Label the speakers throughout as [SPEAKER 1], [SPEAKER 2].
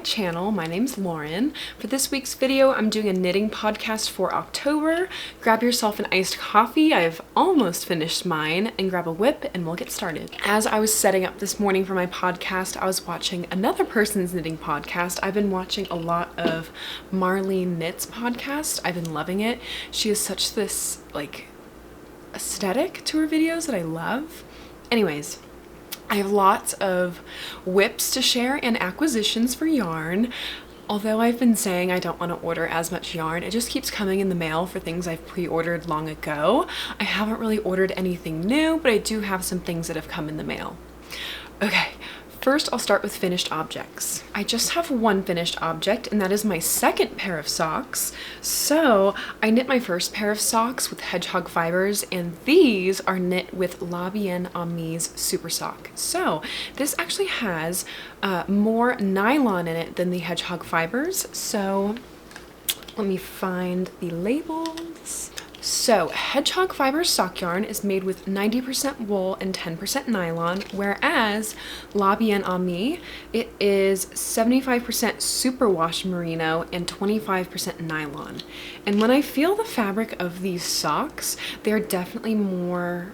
[SPEAKER 1] channel. My name's Lauren. For this week's video, I'm doing a knitting podcast for October. Grab yourself an iced coffee. I've almost finished mine, and grab a whip and we'll get started. As I was setting up this morning for my podcast, I was watching another person's knitting podcast. I've been watching a lot of Marlene Knits podcast. I've been loving it. She has such this like aesthetic to her videos that I love. Anyways, I have lots of whips to share and acquisitions for yarn. Although I've been saying I don't want to order as much yarn, it just keeps coming in the mail for things I've pre-ordered long ago. I haven't really ordered anything new, but I do have some things that have come in the mail. Okay, first I'll start with finished objects. I just have one finished object, and that is my second pair of socks. So I knit my first pair of socks with hedgehog fibers, and these are knit with La Bien Amie's Super Sock. So this actually has more nylon in it than the hedgehog fibers. So let me find the labels. So hedgehog fiber sock yarn is made with 90% wool and 10% nylon, whereas La Bien Amie, it is 75% superwash merino and 25% nylon. And when I feel the fabric of these socks, they're definitely more,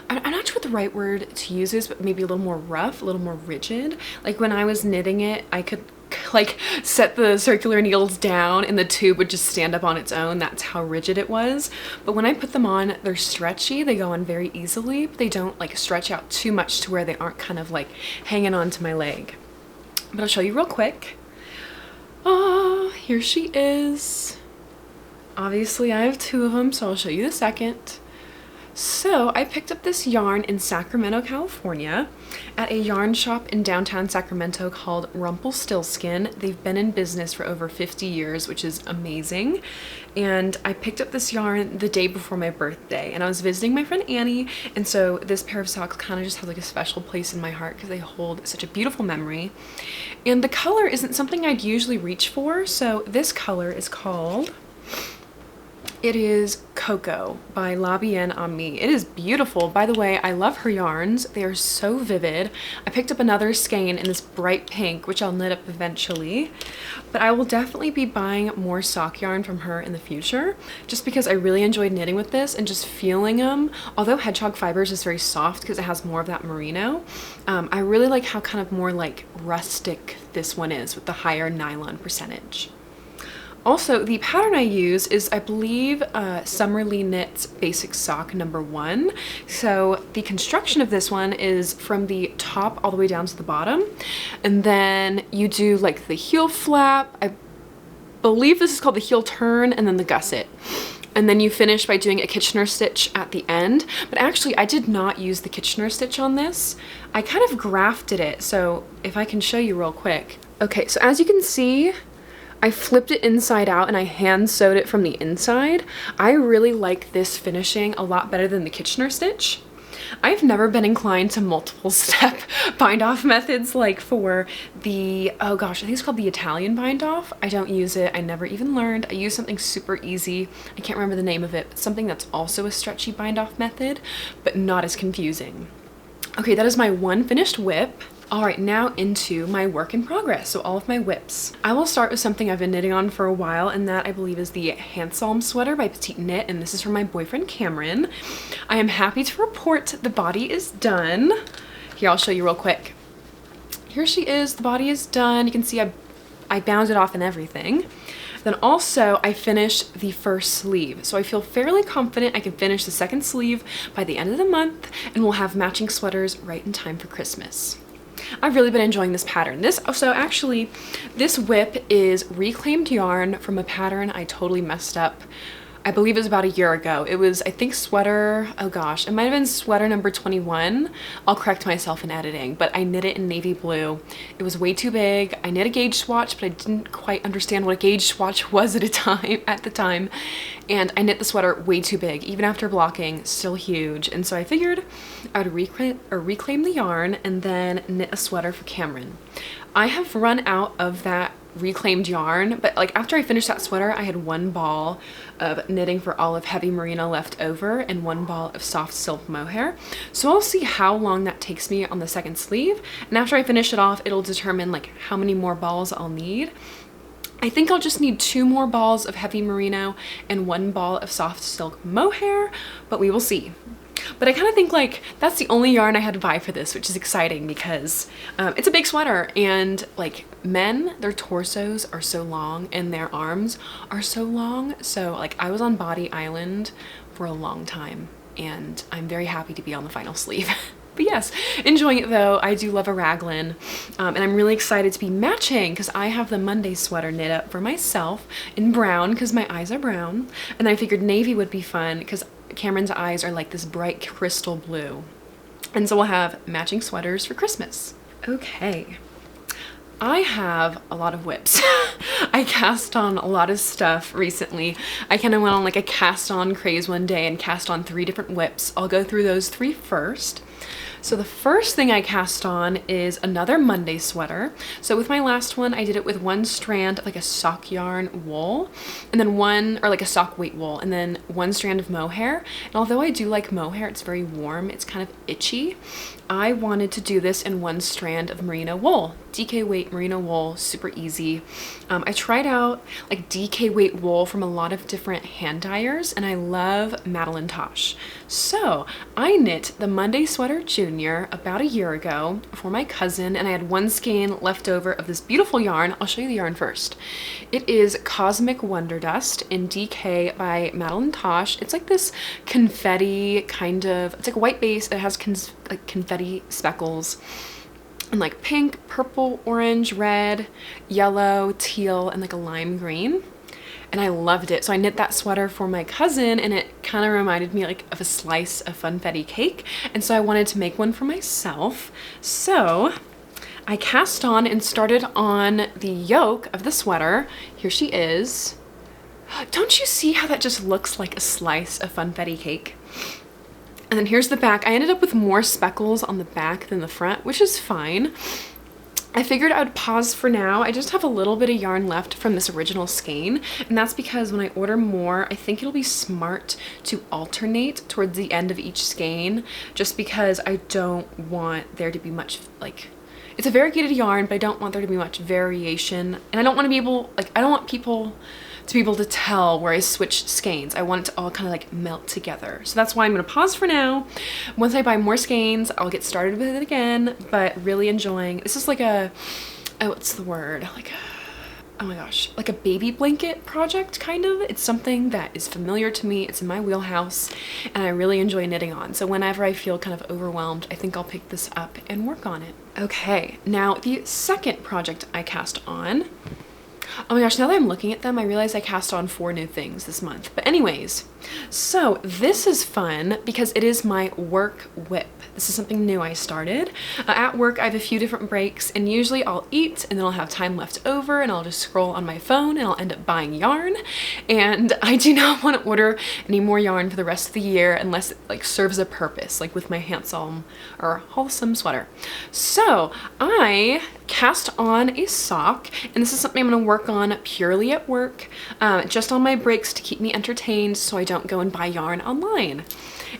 [SPEAKER 1] I'm not sure what the right word to use is, but maybe a little more rough, a little more rigid. Like when I was knitting it, I could like set the circular needles down and the tube would just stand up on its own. That's how rigid it was. But when I put them on, they're stretchy. They go on very easily, but they don't like stretch out too much to where they aren't kind of like hanging onto my leg. But I'll show you real quick. Oh, here she is. Obviously I have two of them, so I'll show you the second. So I picked up this yarn in Sacramento, California at a yarn shop in downtown Sacramento called Rumpelstiltskin. They've been in business for over 50 years, which is amazing. And I picked up this yarn the day before my birthday, and I was visiting my friend Annie, and so this pair of socks kind of just have like a special place in my heart because they hold such a beautiful memory. And the color isn't something I'd usually reach for, so this color is called, it is Cocoa by La Bien Amie. It is beautiful. By the way, I love her yarns. They are so vivid. I picked up another skein in this bright pink, which I'll knit up eventually. But I will definitely be buying more sock yarn from her in the future, just because I really enjoyed knitting with this and just feeling them. Although hedgehog fibers is very soft because it has more of that merino, I really like how kind of more like rustic this one is with the higher nylon percentage. Also, the pattern I use is, I believe, Summerly Knits Basic Sock number 1. So the construction of this one is from the top all the way down to the bottom. And then you do like the heel flap. I believe this is called the heel turn, and then the gusset. And then you finish by doing a Kitchener stitch at the end. But actually, I did not use the Kitchener stitch on this. I kind of grafted it. So if I can show you real quick. Okay, so as you can see, I flipped it inside out and I hand sewed it from the inside. I really like this finishing a lot better than the Kitchener stitch. I've never been inclined to multiple step bind off methods like for the, oh gosh, I think it's called the Italian bind off. I don't use it. I never even learned. I use something super easy. I can't remember the name of it, but something that's also a stretchy bind off method, but not as confusing. Okay, that is my one finished whip. All right, now into my work in progress, so all of my whips. I will start with something I've been knitting on for a while, and that I believe is the Handsome sweater by Petite Knit, and this is from my boyfriend Cameron. I am happy to report the body is done. Here, I'll show you real quick. Here she is, the body is done. You can see I bound it off and everything. Then also I finished the first sleeve. So I feel fairly confident I can finish the second sleeve by the end of the month, and we'll have matching sweaters right in time for Christmas. I've really been enjoying this pattern. So actually, this whip is reclaimed yarn from a pattern I totally messed up. I believe it was about a year ago. It was, I think, sweater, oh gosh, it might have been sweater number 21. I'll correct myself in editing, but I knit it in navy blue. It was way too big. I knit a gauge swatch, but I didn't quite understand what a gauge swatch was at the time. And I knit the sweater way too big, even after blocking, still huge. And so I figured I would reclaim the yarn and then knit a sweater for Cameron. I have run out of that reclaimed yarn, but like after I finished that sweater, I had one ball of knitting for all of heavy merino left over and one ball of soft silk mohair. So I'll see how long that takes me on the second sleeve, and after I finish it off, it'll determine like how many more balls I'll need. I think I'll just need 2 more balls of heavy merino and 1 ball of soft silk mohair, but we will see. But I kind of think like that's the only yarn I had to buy for this, which is exciting because it's a big sweater, and like men, their torsos are so long and their arms are so long. So like I was on Body Island for a long time, and I'm very happy to be on the final sleeve. But yes, enjoying it though. I do love a raglan, and I'm really excited to be matching because I have the Monday sweater knit up for myself in brown because my eyes are brown, and I figured navy would be fun because Cameron's eyes are like this bright crystal blue, and so we'll have matching sweaters for Christmas. Okay, I have a lot of whips. I cast on a lot of stuff recently. I kind of went on like a cast on craze one day and cast on 3 different whips. I'll go through those 3 first. So the first thing I cast on is another Monday sweater. So with my last one, I did it with 1 strand of like a sock yarn wool, and then like a sock weight wool, and then 1 strand of mohair. And although I do like mohair, it's very warm, it's kind of itchy. I wanted to do this in 1 strand of merino wool, DK weight merino wool, super easy. I tried out like DK weight wool from a lot of different hand dyers, and I love Madeline Tosh. So I knit the Monday sweater junior about a year ago for my cousin, and I had 1 skein left over of this beautiful yarn. I'll show you the yarn first. It is Cosmic Wonder Dust in DK by Madeline Tosh. It's like this confetti kind of, it's like a white base. It has like confetti speckles and like pink, purple, orange, red, yellow, teal, and like a lime green. And I loved it. So I knit that sweater for my cousin, and it kind of reminded me like of a slice of funfetti cake. And so I wanted to make one for myself. So I cast on and started on the yoke of the sweater. Here she is. Don't you see how that just looks like a slice of funfetti cake? And then here's the back. I ended up with more speckles on the back than the front, which is fine. I figured I would pause for now. I just have a little bit of yarn left from this original skein, and that's because when I order more, I think it'll be smart to alternate towards the end of each skein, just because I don't want there to be much, like, it's a variegated yarn, but I don't want there to be much variation, and I don't want to be able, like, I don't want people to be able to tell where I switched skeins. I want it to all kind of like melt together. So that's why I'm gonna pause for now. Once I buy more skeins, I'll get started with it again, but really enjoying, this is like a, oh, what's the word? Like a, oh my gosh, like a baby blanket project, kind of. It's something that is familiar to me, it's in my wheelhouse, and I really enjoy knitting on. So whenever I feel kind of overwhelmed, I think I'll pick this up and work on it. Okay, now the second project I cast on, oh my gosh, now that I'm looking at them, I realize I cast on 4 new things this month. But anyways, so this is fun because it is my work whip. This is something new I started. At work, I have a few different breaks, and usually I'll eat and then I'll have time left over and I'll just scroll on my phone and I'll end up buying yarn. And I do not want to order any more yarn for the rest of the year unless it like serves a purpose, like with my handsome or wholesome sweater. So I cast on a sock, and this is something I'm going to work on purely at work, just on my breaks to keep me entertained so I don't go and buy yarn online.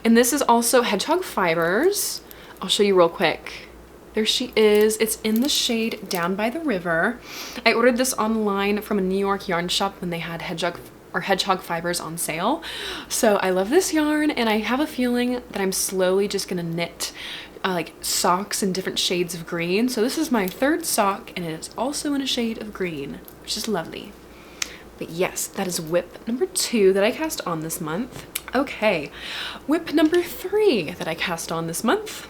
[SPEAKER 1] And this is also hedgehog fibers. I'll show you real quick. There she is. It's in the shade Down by the River. I ordered this online from a New York yarn shop when they had hedgehog fibers on sale. So I love this yarn, and I have a feeling that I'm slowly just gonna knit like socks in different shades of green. So this is my 3rd sock, and it is also in a shade of green, which is lovely. But yes, that is whip number 2 that I cast on this month. Okay, whip number 3 that I cast on this month.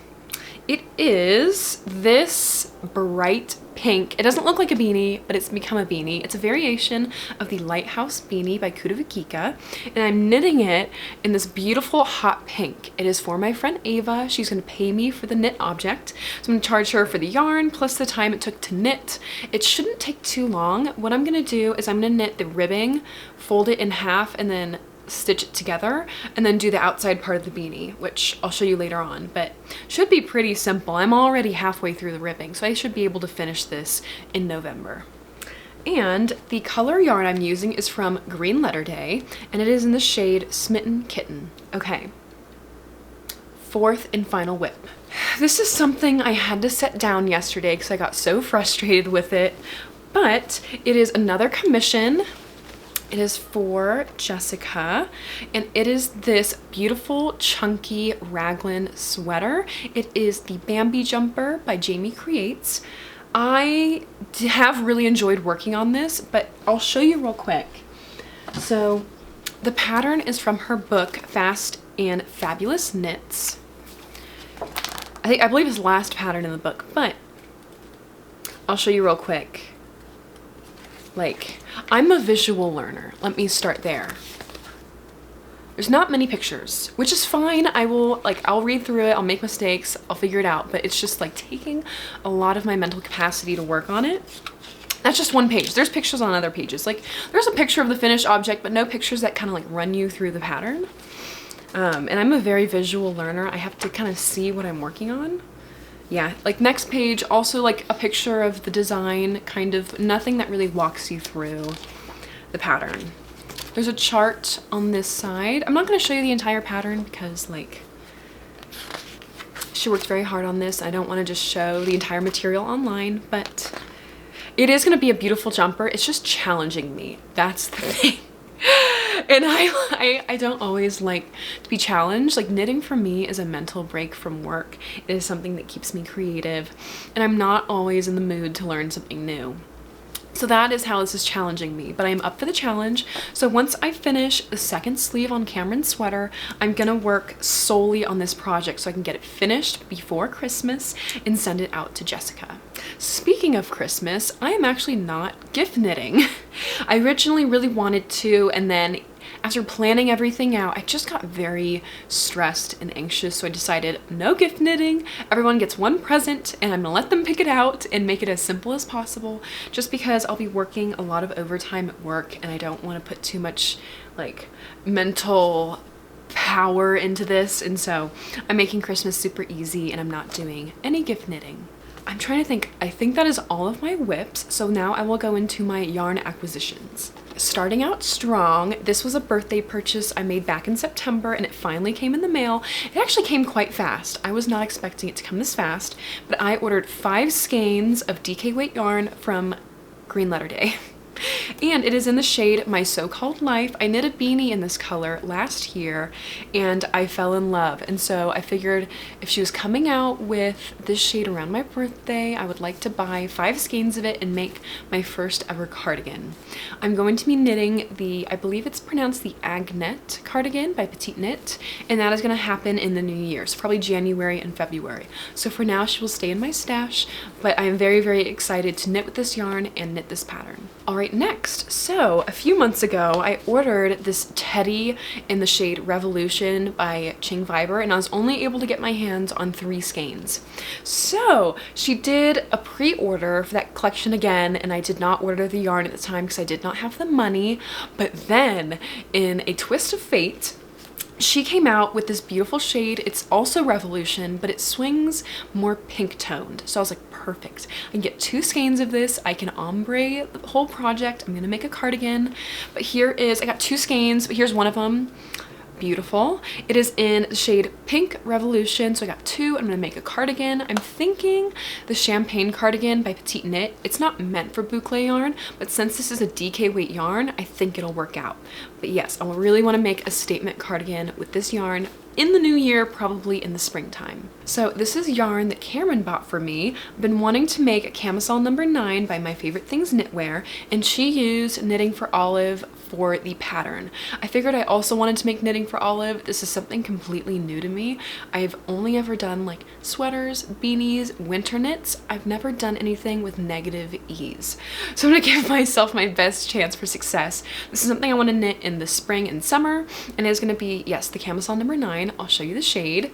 [SPEAKER 1] It is this bright pink. It doesn't look like a beanie, but it's become a beanie. It's a variation of the Lighthouse beanie by Kuda Vikika, and I'm knitting it in this beautiful hot pink. It is for my friend Ava. She's gonna pay me for the knit object. So I'm gonna charge her for the yarn plus the time it took to knit. It shouldn't take too long. What I'm gonna do is I'm gonna knit the ribbing, fold it in half, and then stitch it together, and then do the outside part of the beanie, which I'll show you later on, but should be pretty simple. I'm already halfway through the ribbing, so I should be able to finish this in November. And the color yarn I'm using is from Green Letter Day, and it is in the shade Smitten Kitten. Okay, fourth and final whip. This is something I had to set down yesterday because I got so frustrated with it, but it is another commission. It is for Jessica, and it is this beautiful chunky raglan sweater. It is the Bambi Jumper by Jamie Creates. I have really enjoyed working on this, but I'll show you real quick. So the pattern is from her book, Fast and Fabulous Knits. I believe it's the last pattern in the book, but I'll show you real quick. Like, I'm a visual learner. Let me start there. There's not many pictures, which is fine. I'll read through it, I'll make mistakes, I'll figure it out, but it's just like taking a lot of my mental capacity to work on it. That's just one page. There's pictures on other pages. Like, there's a picture of the finished object, but no pictures that kind of like run you through the pattern. And I'm a very visual learner. I have to kind of see what I'm working on. Yeah, like next page, also like a picture of the design, kind of nothing that really walks you through the pattern. There's a chart on this side. I'm not going to show you the entire pattern because like she worked very hard on this. I don't want to just show the entire material online, but it is going to be a beautiful jumper. It's just challenging me. That's the thing. And I don't always like to be challenged. Like, knitting for me is a mental break from work. It is something that keeps me creative, and I'm not always in the mood to learn something new. So that is how this is challenging me, but I'm up for the challenge. So once I finish the second sleeve on Cameron's sweater, I'm gonna work solely on this project so I can get it finished before Christmas and send it out to Jessica. Speaking of Christmas, I am actually not gift knitting. I originally really wanted to, and then after planning everything out, I just got very stressed and anxious, so I decided no gift knitting. Everyone gets one present, and I'm gonna let them pick it out and make it as simple as possible, just because I'll be working a lot of overtime at work, and I don't want to put too much like mental power into this, and so I'm making Christmas super easy, and I'm not doing any gift knitting. I'm trying to think. I think that is all of my whips, so now I will go into my yarn acquisitions. Starting out strong, this was a birthday purchase I made back in September, and it finally came in the mail. It actually came quite fast. I was not expecting it to come this fast, but I ordered 5 skeins of DK weight yarn from Green Letter Day. And it is in the shade My So-Called Life. I knit a beanie in this color last year and I fell in love, and so I figured if she was coming out with this shade around my birthday, I would like to buy 5 skeins of it and make my first ever cardigan. I'm going to be knitting the, I believe it's pronounced the Agnet cardigan by Petite Knit, and that is going to happen in the new year, so probably January and February. So for now she will stay in my stash, but I am very, very excited to knit with this yarn and knit this pattern. Alright, next, so a few months ago I ordered this teddy in the shade Revolution by Ching Fiber, and I was only able to get my hands on 3 skeins. So she did a pre-order for that collection again, and I did not order the yarn at the time because I did not have the money, but then in a twist of fate, she came out with this beautiful shade. It's also Revolution, but it swings more pink toned. So I was like, perfect. I can get 2 skeins of this. I can ombre the whole project. I'm gonna make a cardigan. But here is, I got 2 skeins, but here's one of them. Beautiful. It is in the shade Pink Revolution, so I got 2. I'm gonna make a cardigan. I'm thinking the Champagne cardigan by Petite Knit. It's not meant for boucle yarn, but since this is a DK weight yarn, I think it'll work out. But yes, I really want to make a statement cardigan with this yarn in the new year, probably in the springtime. So this is yarn that Cameron bought for me. I've been wanting to make a camisole number 9 by My Favorite Things Knitwear, and she used Knitting for Olive for the pattern. I figured I also wanted to make Knitting for Olive. This is something completely new to me. I've only ever done like sweaters, beanies, winter knits. I've never done anything with negative ease. So I'm gonna give myself my best chance for success. This is something I want to knit in the spring and summer, and it is gonna be, yes, the camisole number 9. I'll show you the shade.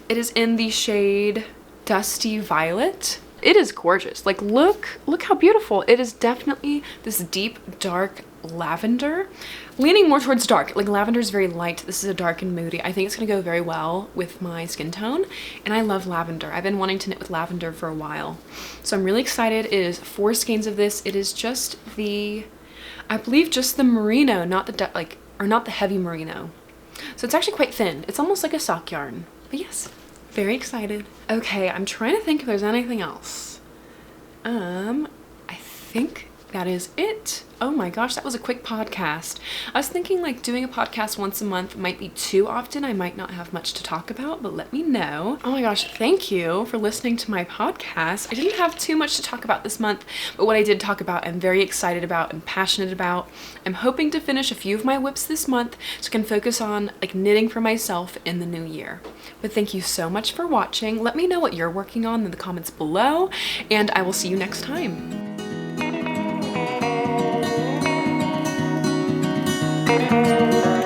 [SPEAKER 1] It is in the shade Dusty Violet. it is gorgeous. Like look how beautiful. It is definitely this deep, dark lavender, leaning more towards dark. Like lavender is very light. This is a dark and moody. I think it's gonna go very well with my skin tone, and I love lavender. I've been wanting to knit with lavender for a while, so I'm really excited. It is 4 skeins of this. It is just the, I believe just the merino, not the not the heavy merino. So it's actually quite thin. It's almost like a sock yarn. But yes, very excited. Okay, I'm trying to think if there's anything else. I think that is it. Oh my gosh, that was a quick podcast. I was thinking like doing a podcast once a month might be too often. I might not have much to talk about, but let me know. Oh my gosh, thank you for listening to my podcast. I didn't have too much to talk about this month, but what I did talk about, I'm very excited about and passionate about. I'm hoping to finish a few of my whips this month so I can focus on like knitting for myself in the new year. But thank you so much for watching. Let me know what you're working on in the comments below, and I will see you next time. Thank you.